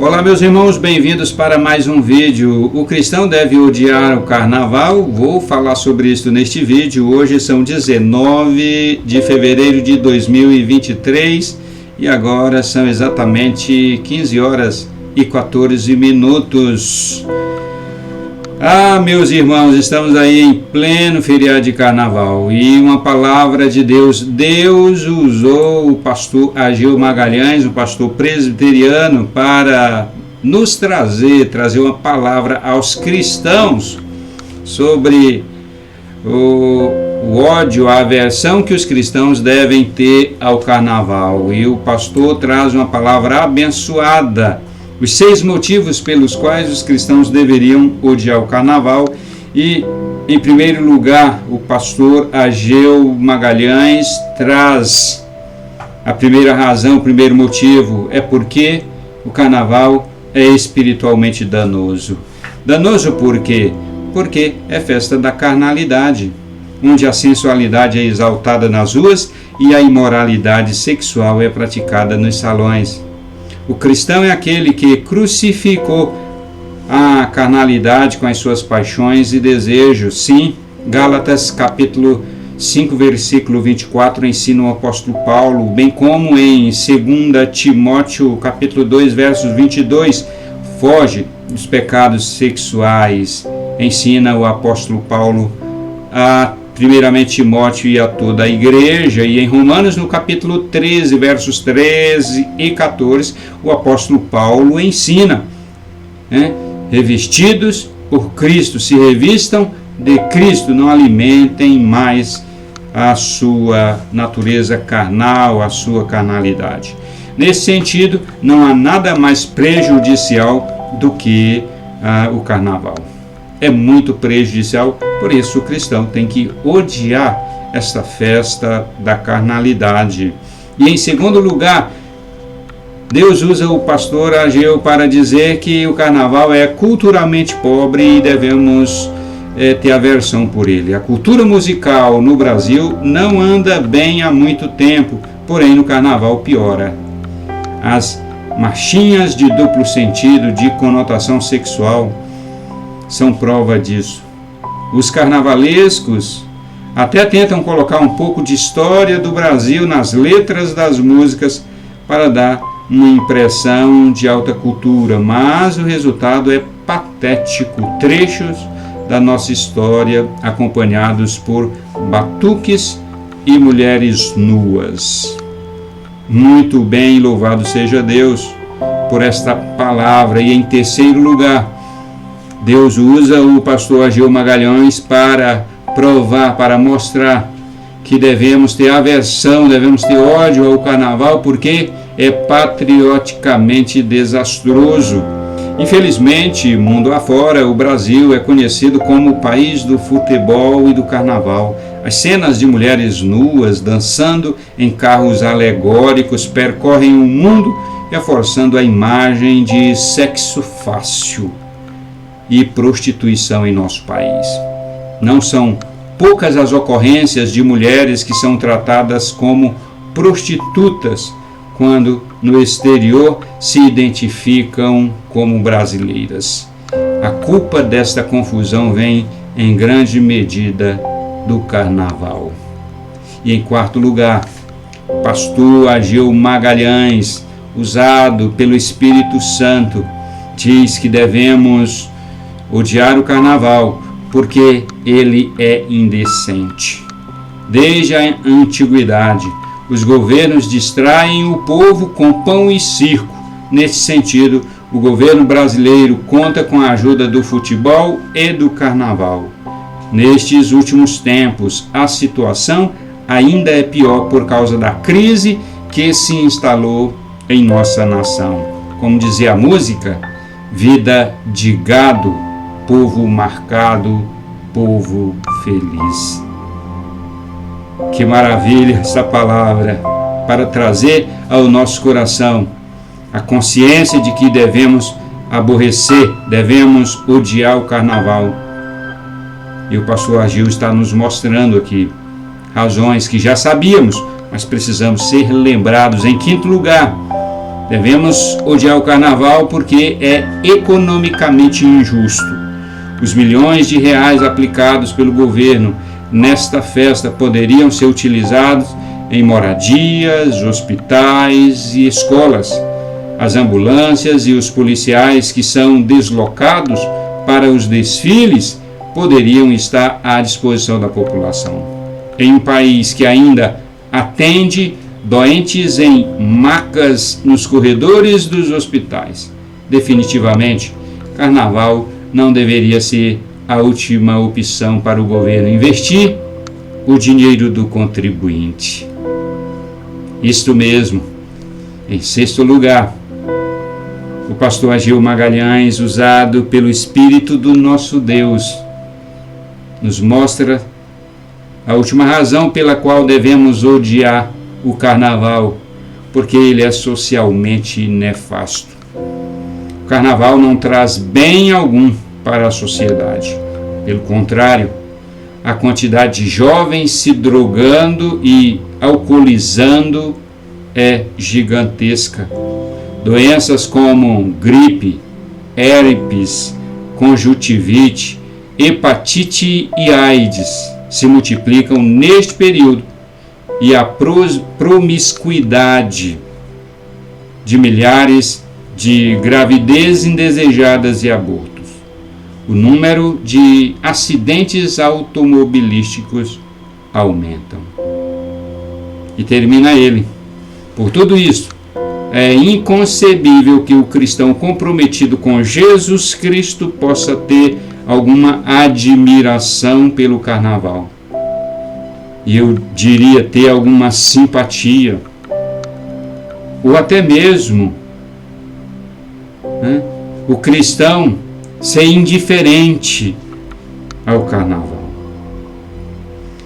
Olá, meus irmãos, bem-vindos para mais um vídeo. O cristão deve odiar o carnaval? Vou falar sobre isso neste vídeo. Hoje são 19 de fevereiro de 2023 e agora são exatamente 15 horas e 14 minutos. Meus irmãos, estamos aí em pleno feriado de carnaval e uma palavra de Deus. Deus usou o pastor Ageu Magalhães, um pastor presbiteriano, para nos trazer uma palavra aos cristãos sobre o ódio, a aversão que os cristãos devem ter ao carnaval. E o pastor traz uma palavra abençoada. Os 6 motivos pelos quais os cristãos deveriam odiar o carnaval. E, em primeiro lugar, o pastor Ageu Magalhães traz a primeira razão, o primeiro motivo, é porque o carnaval é espiritualmente danoso. Danoso por quê? Porque é festa da carnalidade, onde a sensualidade é exaltada nas ruas e a imoralidade sexual é praticada nos salões. O cristão é aquele que crucificou a carnalidade com as suas paixões e desejos. Sim, Gálatas capítulo 5, versículo 24 ensina o apóstolo Paulo, bem como em 2 Timóteo capítulo 2, versos 22, foge dos pecados sexuais, ensina o apóstolo Paulo primeiramente Timóteo e a toda a igreja. E em Romanos, no capítulo 13, versos 13 e 14, o apóstolo Paulo ensina, revestidos por Cristo, se revistam de Cristo, não alimentem mais a sua natureza carnal, a sua carnalidade. Nesse sentido, não há nada mais prejudicial do que o carnaval. É muito prejudicial, por isso o cristão tem que odiar esta festa da carnalidade. E em segundo lugar, Deus usa o pastor Ageu para dizer que o carnaval é culturalmente pobre e devemos ter aversão por ele. A cultura musical no Brasil não anda bem há muito tempo, porém no carnaval piora. As marchinhas de duplo sentido, de conotação sexual, são prova disso. Os carnavalescos até tentam colocar um pouco de história do Brasil nas letras das músicas para dar uma impressão de alta cultura, mas o resultado é patético. Trechos da nossa história acompanhados por batuques e mulheres nuas. Muito bem, louvado seja Deus por esta palavra. E em terceiro lugar, Deus usa o pastor Ageu Magalhães para provar, para mostrar que devemos ter aversão, devemos ter ódio ao carnaval, porque é patrioticamente desastroso. Infelizmente, mundo afora, o Brasil é conhecido como o país do futebol e do carnaval. As cenas de mulheres nuas dançando em carros alegóricos percorrem o mundo, reforçando a imagem de sexo fácil e prostituição em nosso país. Não são poucas as ocorrências de mulheres que são tratadas como prostitutas quando no exterior se identificam como brasileiras. A culpa desta confusão vem em grande medida do carnaval. E em quarto lugar, pastor Ageu Magalhães, usado pelo Espírito Santo, diz que devemos odiar o carnaval porque ele é indecente. Desde a antiguidade, os governos distraem o povo com pão e circo. Nesse sentido, o governo brasileiro conta com a ajuda do futebol e do carnaval. Nestes últimos tempos, a situação ainda é pior por causa da crise que se instalou em nossa nação. Como dizia a música, vida de gado, povo marcado, povo feliz. Que maravilha essa palavra para trazer ao nosso coração a consciência de que devemos aborrecer, devemos odiar o carnaval. E o pastor Ageu está nos mostrando aqui razões que já sabíamos, mas precisamos ser lembrados. Em quinto lugar, Devemos odiar o carnaval porque é economicamente injusto. Os milhões de reais aplicados pelo governo nesta festa poderiam ser utilizados em moradias, hospitais e escolas. As ambulâncias e os policiais que são deslocados para os desfiles poderiam estar à disposição da população. Em um país que ainda atende doentes em macas nos corredores dos hospitais, definitivamente, carnaval não deveria ser a última opção para o governo investir o dinheiro do contribuinte. Isto mesmo. Em sexto lugar, o pastor Ageu Magalhães, usado pelo Espírito do nosso Deus, nos mostra a última razão pela qual devemos odiar o carnaval, porque ele é socialmente nefasto. O carnaval não traz bem algum para a sociedade. Pelo contrário, a quantidade de jovens se drogando e alcoolizando é gigantesca. Doenças como gripe, herpes, conjuntivite, hepatite e AIDS se multiplicam neste período, e a promiscuidade de milhares de gravidezes indesejadas e abortos. O número de acidentes automobilísticos aumentam. E termina ele. Por tudo isso, é inconcebível que o cristão comprometido com Jesus Cristo possa ter alguma admiração pelo carnaval. E eu diria ter alguma simpatia, ou até mesmo o cristão ser indiferente ao carnaval.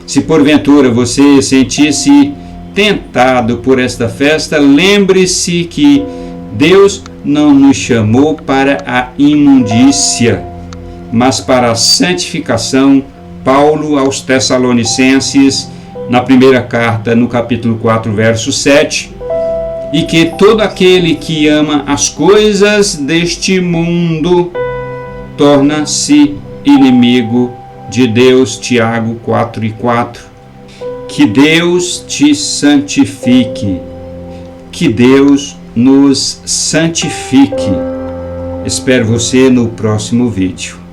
Se porventura você sentir-se tentado por esta festa, lembre-se que Deus não nos chamou para a imundícia, mas para a santificação. Paulo aos Tessalonicenses, na primeira carta, no capítulo 4, verso 7, e que todo aquele que ama as coisas deste mundo torna-se inimigo de Deus. Tiago 4:4. Que Deus te santifique, que Deus nos santifique. Espero você no próximo vídeo.